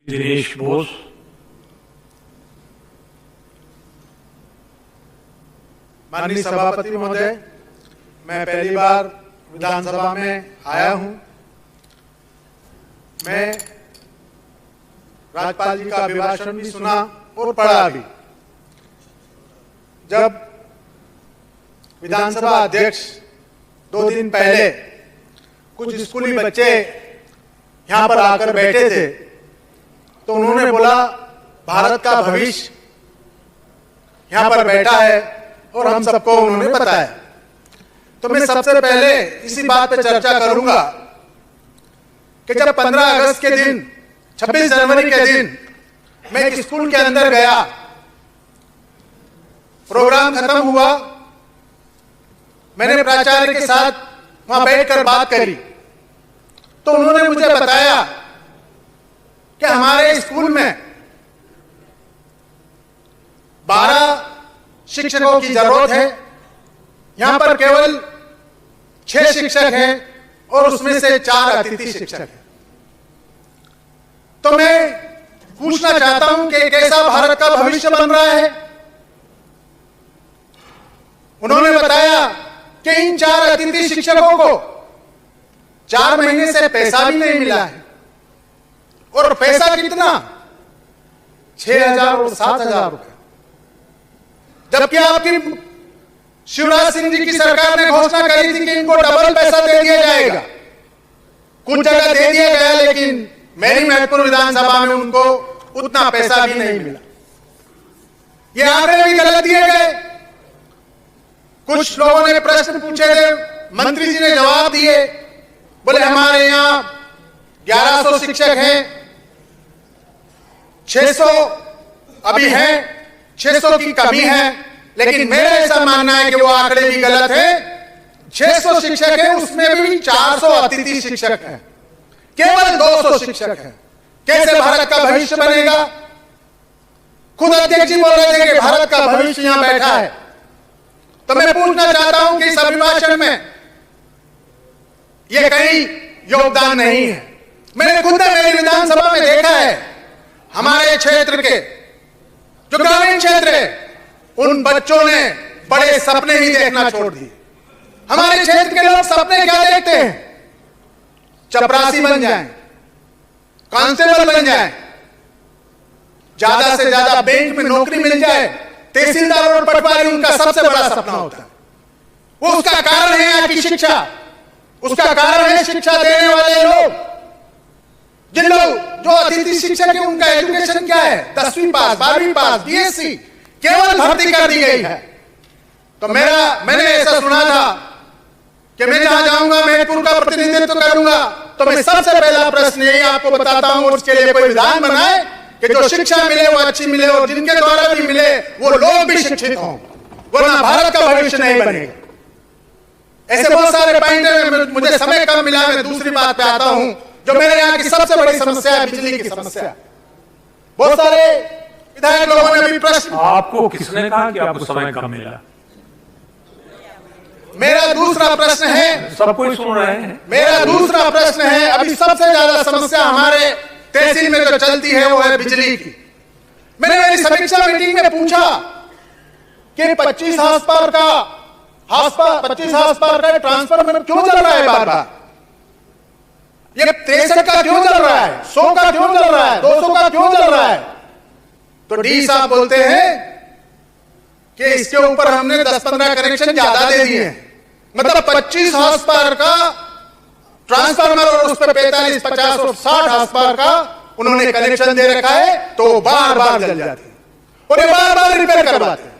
दिनेश बोस। माननीय सभापति महोदय, मैं पहली बार विधानसभा में आया हूं। मैं राज्यपाल जी का अभिभाषण भी सुना और पढ़ा भी। जब विधानसभा अध्यक्ष 2 दिन पहले कुछ स्कूली बच्चे यहां पर आकर बैठे थे तो उन्होंने बोला भारत का भविष्य यहां पर बैठा है और हम सबको उन्होंने बताया। तो मैं सबसे पहले इसी बात पे चर्चा करूंगा कि जब 15 अगस्त के दिन, 26 जनवरी के दिन मैं एक स्कूल के अंदर गया, प्रोग्राम खत्म हुआ, मैंने प्राचार्य के साथ वहां बैठकर बात करी तो उन्होंने मुझे बताया कि हमारे स्कूल में 12 शिक्षकों की जरूरत है, यहां पर केवल 6 शिक्षक हैं और उसमें से 4 अतिथि शिक्षक हैं। तो मैं पूछना चाहता हूं कि कैसा भारत का भविष्य बन रहा है। उन्होंने बताया कि इन 4 अतिथि शिक्षकों को 4 महीने से पैसा भी नहीं मिला है, और पैसा कितना, 6,000 और 7,000 रुपए। जबकि आपकी शिवराज सिंह जी की सरकार ने घोषणा करी थी कि इनको डबल पैसा दे दिया जाएगा। कुछ जगह दे दिया गया, लेकिन मेरी महत्वपूर्ण विधानसभा में उनको उतना पैसा भी नहीं मिला। ये आंकड़े भी गलत दिए गए। कुछ लोगों ने प्रश्न पूछे थे, मंत्री जी ने जवाब दिए, बोले हमारे यहां 1100 शिक्षक हैं, 600 अभी हैं, 600 की कमी है। लेकिन मेरा ऐसा मानना है कि वो आंकड़े भी गलत है। 600 शिक्षक हैं, उसमें भी 400 अतिथि शिक्षक हैं, केवल 200 शिक्षक हैं। कैसे भारत का भविष्य बनेगा? खुद अध्यक्ष जी बोल रहे थे कि भारत का भविष्य यहां बैठा है। तो मैं पूछना चाहता हूं कि इस अभिभाषण में यह कहीं योगदान नहीं है। मैंने खुद मेरी विधानसभा में देखा है, हमारे क्षेत्र के जो ग्रामीण क्षेत्र है, उन बच्चों ने बड़े सपने ही देखना छोड़ दिए। हमारे क्षेत्र के लोग सपने क्या देखते हैं? चपरासी बन जाएं, कांस्टेबल बन जाएं, ज्यादा से ज्यादा बैंक में नौकरी मिल जाए, तहसीलदार और पटवारी उनका सबसे बड़ा सपना होता है। वो उसका कारण है यहाँ की शिक्षा, उसका कारण है शिक्षा देने वाले लोग। जिन लोग जो अतिथि शिक्षक है उनका एजुकेशन क्या है? 10वीं पास, 12वीं पास, बीएससी, केवल भर्ती कर दी गई है। तो मैंने ऐसा सुना था कि मैं जहां जाऊंगा महतपुर का प्रतिनिधित्व करूंगा तो मैं सबसे पहला प्रश्न यही आपको बताता हूं, और उसके लिए कोई विधान बनाए कि जो शिक्षा मिले वो अच्छी मिले, और जिनके द्वारा भी मिले वो लोग भी शिक्षित हों, वरना भारत का भविष्य नहीं बनेगा। ऐसे बहुत सारे पॉइंट हैं, मुझे समय कम मिला, मैं दूसरी बात पे आता हूं। जो मेरे यहाँ की सबसे बड़ी समस्या है बिजली की समस्या। बहुत सारे विधायक लोगों ने भी प्रश्न, आपको किसने कहा कि आपको समय कम मिला? मेरा दूसरा प्रश्न है, सब कोई सुन रहे हैं। मेरा दूसरा प्रश्न है, अभी सबसे ज्यादा समस्या हमारे तहसील में जो चलती है वो है बिजली की। मैंने मेरी समीक्षा मीटिंग में पूछा कि 25 हाउस पावर का ट्रांसफार्मर क्यों चल रहा है बार बार? ये 63 का क्यों चल रहा है? 100 का क्यों चल रहा है? 200 का क्यों चल रहा है? तो डी साहब बोलते हैं कि इसके ऊपर हमने 10-15 कनेक्शन ज्यादा दे दिए हैं। मतलब 25 हाउस पावर का ट्रांसफार्मर और उस पर 45, 50 और 60 हाउस पावर का उन्होंने कनेक्शन दे रखा है, तो बार बार जल जाती है और ये बार बार रिपेयर करवाते हैं।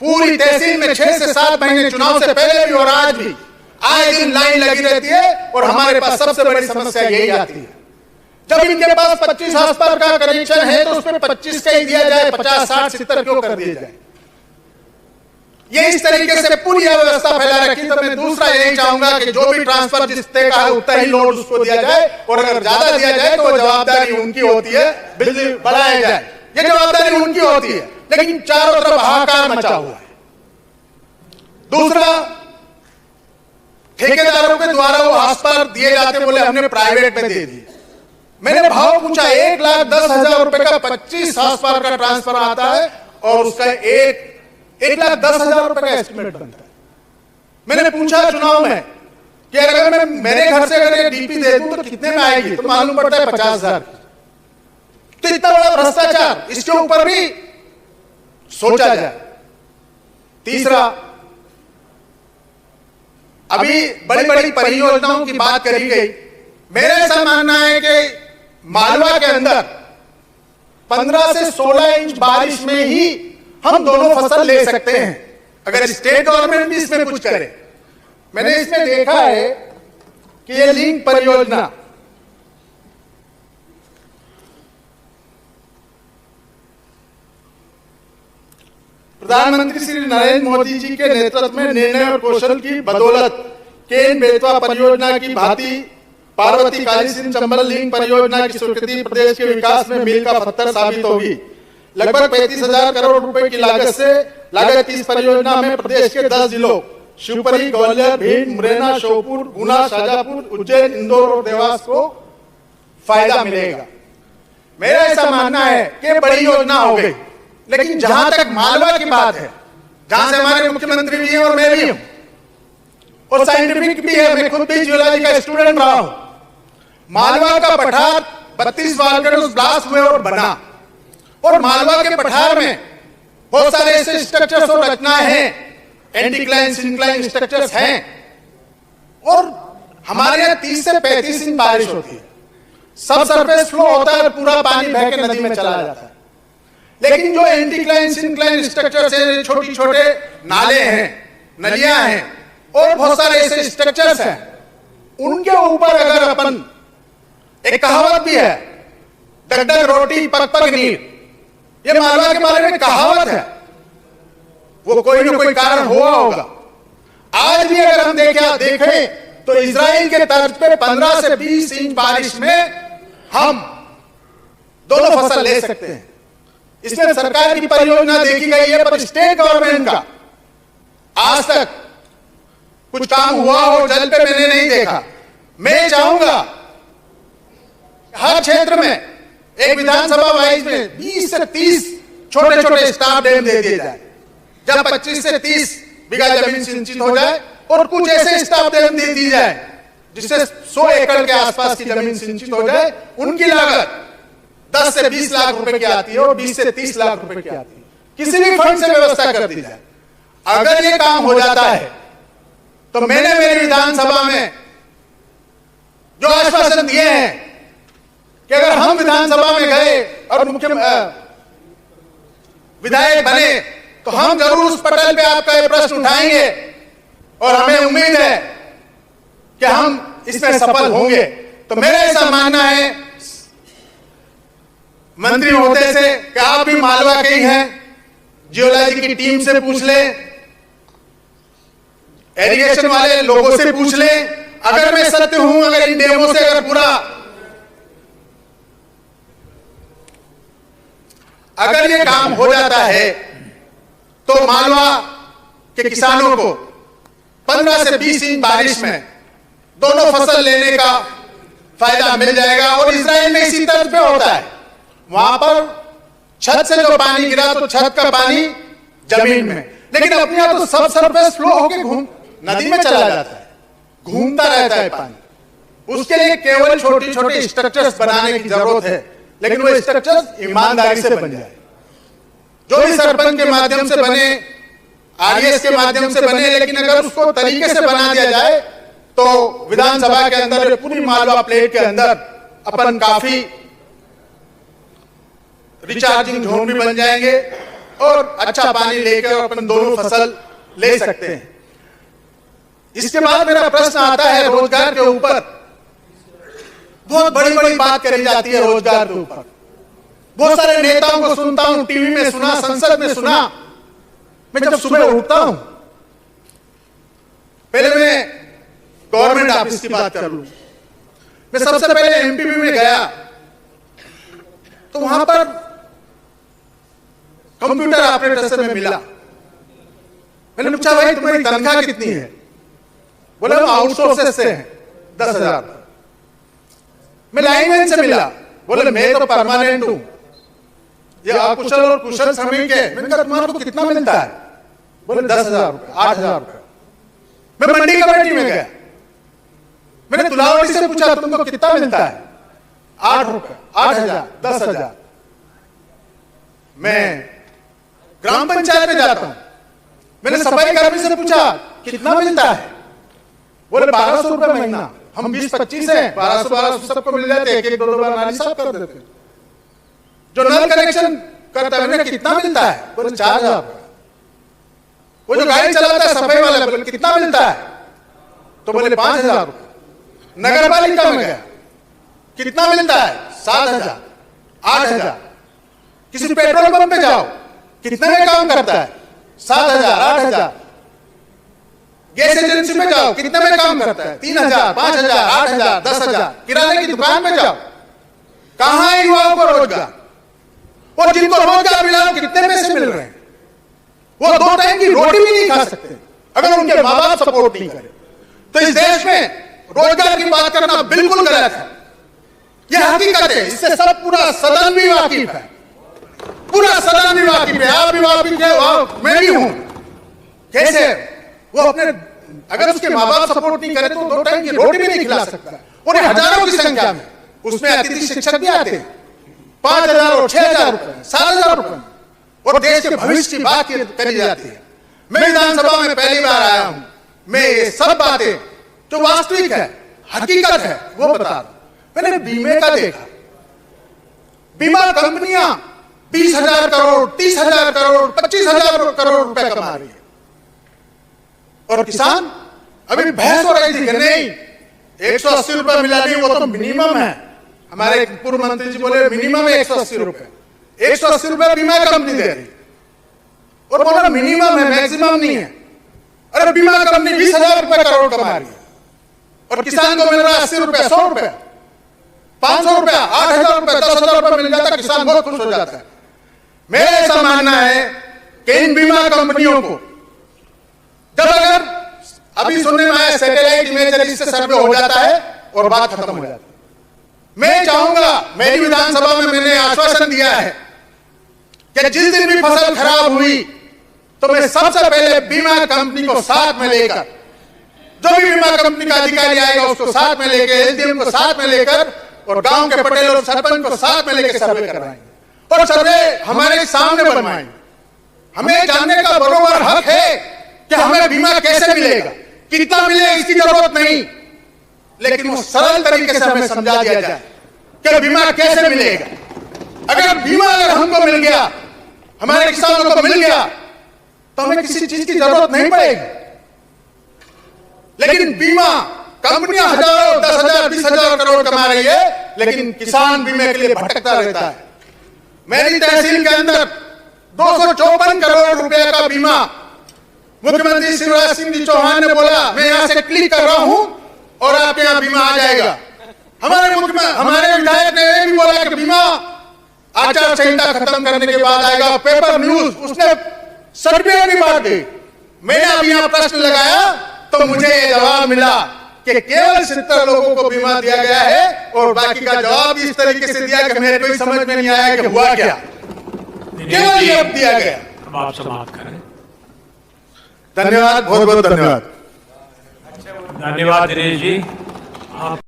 पूरी तहसील में 6 से 7 महीने, चुनाव से पहले भी और आज भी आए दिन लाइन लगी रहती है, और हमारे पास सबसे बड़ी समस्या यही आती है। जब इनके पास 25 हाउस पावर का कनेक्शन है तो उसमें 25 का ही दिया जाए, 50, 60, 70 क्यों कर दिया जाए? ये इस तरीके से पूरी व्यवस्था फैला रखी। तो मैं दूसरा यही चाहूंगा कि जो भी ट्रांसफर जिसने कहा उतना ही लोड उसको दिया जाए, और अगर ज्यादा दिया जाए तो जवाबदारी उनकी होती है, बिजली बढ़ाया जाए, ये जवाबदारी उनकी होती है। लेकिन चारों तरफ हाहाकार मचा हुआ है। दूसरा, ठेकेदारों के द्वारा वो हाउस पावर दिए जाते, बोले हमने प्राइवेट में दे दिए। मैंने भाव पूछा, 1,10,000 रुपए का 25 हाउस पावर का ट्रांसफर आता है और उसका 1,10,000 रुपए का एस्टिमेट बनता है। मैंने पूछा चुनाव में कि अगर मैं मेरे घर से अगर डीपी दे दूं तो कितने में आएगी, तो मालूम पड़ता है 50,000। तो इतना बड़ा भ्रष्टाचार, इसके ऊपर भी सोचा जाए। तीसरा, अभी बड़ी बड़ी परियोजनाओं की बात करी गई। मेरा ऐसा मानना है कि मालवा के अंदर 15 से 16 इंच बारिश में ही हम दोनों फसल ले सकते हैं, अगर स्टेट गवर्नमेंट भी इसमें कुछ करे। मैंने इसमें देखा है कि ये लिंक परियोजना प्रधानमंत्री श्री नरेंद्र मोदी जी के नेतृत्व में निर्णय और कौशल की बदौलत केन बेतवा परियोजना की भांति पार्वती काली सिंह चंबल लिंक परियोजना की स्वीकृति प्रदेश के विकास में मील का पत्थर साबित होगी। लगभग 35,000 करोड़ रुपए की लागत की इस परियोजना में प्रदेश के 10 जिलों शिवपुरी, ग्वालियर, भिंड, मुरैना, श्योपुर, गुना, शाजापुर, उज्जैन, इंदौर और देवास को फायदा मिलेगा। मेरा ऐसा मानना है कि बड़ी योजना हो गई, लेकिन जहां तक मालवा की बात है, जहां से हमारे मुख्यमंत्री भी हैं और मैं भी हूं और साइंटिफिक भी है, मैं खुद भी जियोलॉजी का स्टूडेंट रहा हूं। मालवा का पठार 32 वॉल्केनोस ब्लास्ट हुए और बना, और मालवा के पठार में बहुत सारे ऐसे स्ट्रक्चर्स और रचनाएं हैं, एंटीक्लाइन सिंक्लाइन स्ट्रक्चर्स हैं, और हमारे यहाँ 30 से 35 इंच बारिश होती है, सब सरफेस फ्लो होता है, पूरा पानी बह के नदी में चला जाता है। लेकिन जो एंटीक्लाइन सिंक्लाइन स्ट्रक्चर्स हैं, छोटे छोटे नाले हैं, नलियां हैं और बहुत सारे ऐसे स्ट्रक्चर्स हैं, उनके ऊपर अगर अपन, एक कहावत भी है, डग डग रोटी पक पक नीर, ये मालवा के बारे में कहावत है, वो कोई ना कोई कारण हुआ होगा। आज भी अगर हम देखें तो इजराइल के तर्ज पे 15 से 20 इंच बारिश में हम दोनों फसल ले सकते हैं। इसमें सरकार की परियोजना देखी गई है, पर स्टेट गवर्नमेंट का आज तक कुछ काम हुआ हो जल पे मैंने नहीं देखा। मैं चाहूंगा हर क्षेत्र में एक विधानसभा वाइज में 20 से 30 छोटे छोटे स्टाफ डैम दे दिए जाए, जब 25 से 30 बीघा जमीन सिंचित हो जाए, और कुछ ऐसे स्टाफ डैम दे दी जाए जिससे 100 एकड़ के आसपास की जमीन सिंचित हो जाए। उनकी लागत 10 से 20 लाख रुपए की आती है और 20 से 30 लाख रुपए की आती है, किसी भी फंड से व्यवस्था कर दी जाए। अगर ये काम हो जाता है तो मैंने मेरी विधानसभा में जो आश्वासन दिए हैं कि अगर हम विधानसभा में गए और मुख्य विधायक बने तो हम जरूर उस पटल पे आपका ये प्रश्न उठाएंगे, और हमें उम्मीद है कि हम इसमें सफल होंगे। तो मेरा ऐसा मानना है मंत्री महोदय से कि आप भी मालवा के ही हैं, जियोलॉजी की टीम से पूछ लें, एरिगेशन वाले लोगों से पूछ लें, अगर मैं सत्य हूं, अगर इन डेमो से अगर पूरा अगर ये काम हो जाता है तो मालवा के किसानों को 15 से 20 इंच बारिश में दोनों फसल लेने का फायदा मिल जाएगा। और इजराइल में इसी तर्ज पे होता है, वहां पर छत से जो पानी गिरा तो छत का पानी जमीन में, लेकिन अपने यहां तो सब सरफेस फ्लो होकर नदी में चला जाता है, घूमता रहता है पानी। उसके लिए केवल छोटी छोटी स्ट्रक्चर्स बनाने की जरूरत है, लेकिन वो स्ट्रक्चर्स ईमानदारी से बन जाए, जो भी सरपंच के माध्यम से बने, आरएस के माध्यम से बने, लेकिन अगर उसको तरीके से बना दिया जाए तो विधानसभा के अंदर, पूरी मालवा प्लेट के अंदर अपन काफी रिचार्जिंग जोन भी बन जाएंगे और अच्छा पानी लेकर अपन दोनों फसल ले सकते हैं। इसके बाद मेरा प्रश्न आता है रोजगार के ऊपर। बहुत बड़ी बड़ी बात करी जाती है रोजगार के ऊपर, बहुत सारे नेताओं को सुनता हूं, टीवी में सुना, संसद में सुना। मैं जब सुबह उठता हूं, पहले मैं गवर्नमेंट ऑफिस की बात कर लूं, मैं सबसे पहले एमपीबी में गया तो वहां पर कंप्यूटर ऑपरेटर से मैं मिला। मैंने पूछा, भाई तुम्हारी तनख्वाह कितनी है? बोले हम आउटसोर्सेस से हैं, 10,000। मैं लाइनमैन से मिला, बोले मैं तो परमानेंट हूं, ये अकुशल और कुशल श्रमिक है। मैंने कहा तुम्हारे को कितना मिलता है? बोले 10,000 रुपये, 8,000 रुपये। मैं मंडी कमेटी में गया, मैंने तुलावटी से पूछा तुमको कितना मिलता है? 8 रुपये, 8,000, 10,000। मैं ग्राम पंचायत में जाता हूं, मैंने सफाई कर्मी से पूछा कितना मिलता है? बोले 1,200 रुपये महीना। हम 20-25 हैं, 1,200 सबको मिल जाते, एक 2 बार नाली साफ कर देते। जो नल कनेक्शन करता है मैंने कितना मिलता है? बोले 4,000 रुपये। वो जो गाड़ी चलाता है सफाई वाला, बोले कितना मिलता है? तो बोले 5,000 रुपये। नगर पालिका में गया, कितना मिलता है? 7,000, 8,000। किसी पेट्रोल पंप पे जाओ, कितने में काम करता है? 7,000, 8,000। गैस एजेंसी में जाओ, कितने में काम करता है? 3,000, 5,000, 8,000, 10,000। किराने की दुकान में जाओ, कहां है युवाओं को रोजगार? और जिनको रोजगार मिला कितने पैसे मिल रहे हैं? वो 2 टाइम की रोटी भी नहीं खा सकते अगर उनके माँ बाप सपोर्ट नहीं करे। तो इस देश में रोजगार की बात करना बिल्कुल गलत है, यह हकीकत है। इससे सब पूरा सदन भी वाकिफ है, पूरा सदन भी वाकिफ है, आप भी वाकिफ है और मैं भी हूं। कैसे वो अपने, अगर उसके माँ बाप सपोर्ट नहीं करे तो 2 टाइम की रोटी भी नहीं खिला सकता। और हजारों की संख्या में उसमें अतिथि शिक्षक भी आते, 5,000 और 6,000 रुपए, 7,000 रुपए, और देश के भविष्य की बात करी जाती है। मैं विधानसभा में पहली बार आया हूं, मैं ये सब बातें जो वास्तविक है, हकीकत है, वो बता रहा हूं। मैंने बीमे का देखा, बीमा कंपनियां 20,000 करोड़, 30,000 करोड़, 25,000 करोड़ रुपए कमा रही है, और किसान अभी बहस हो रही थी कि नहीं 180 रुपए मिला नहीं, वो तो मिनिमम है। हमारे पूर्व मंत्री जी बोले मिनिमम है 180 रुपए, 180 रुपए बीमा कंपनी दे रही, और बोला मिनिमम है, मैक्सिमम नहीं है। अरे बीमा कंपनी 20,000 रुपए करोड़ कमा रही है, और किसान को मिल रहा है 80 रुपए, 100 रुपए, 500 रुपए, 8,000 रुपए, 10,000 रुपए मिल जाता है, किसान बहुत खुश हो जाता है। मेरा ऐसा मानना है कि इन बीमा कंपनियों को जब, अगर अभी सुनने में आया सैटेलाइट इमेजरी से सर्वे हो जाता है और बात खत्म हो जाती है, मैं चाहूंगा, मेरी विधानसभा में मैंने आश्वासन दिया है कि जिस दिन भी फसल खराब हुई तो मैं सबसे पहले बीमा कंपनी को साथ में लेकर, जो भी बीमा कंपनी का अधिकारी आएगा उसको साथ में लेकर, एसडीएम को साथ में लेकर, और गांव के पटेल और सरपंच को साथ में लेकर सर्वे करवाएंगे, और सर्वे हमारे सामने बनवाएंगे। हमें जानने का बरोबर हक है कि हमें बीमा कैसे मिलेगा, कितना मिलेगा, इसकी जरूरत नहीं, लेकिन वो सरल तरीके से हमें समझा दिया जाए कि बीमा कैसे मिलेगा। अगर बीमा हमको मिल गया, हमारे किसानों को मिल गया, तो हमें किसी चीज की जरूरत नहीं पड़ेगी। लेकिन बीमा कंपनियां हजारों, 10,000, 20,000 करोड़ कमा रही है, लेकिन किसान बीमे के लिए भटकता रहता है। मेरी तहसील के अंदर 254 करोड़ रुपए का बीमा, मुख्यमंत्री शिवराज सिंह चौहान ने बोला मैं यहां से क्लिक कर रहा हूं और आपके यहां बीमा आ जाएगा। हमारे विधायक ने यह भी बोला कि बीमा आचार संहिता खत्म करने के बाद आएगा, पेपर न्यूज, उसने सर्टिफिकेट भी बांट दी। मैंने अभी यहां प्रश्न लगाया तो मुझे ये जवाब मिला कि केवल 70 लोगों को बीमा दिया गया है, और बाकी का जवाब इस तरीके से दिया कि मेरे कोई समझ में नहीं आया कि हुआ क्या, केवल ये दिया गया। अब आप समाप्त करें। धन्यवाद, बहुत बहुत धन्यवाद। धन्यवाद दिनेश जी। आप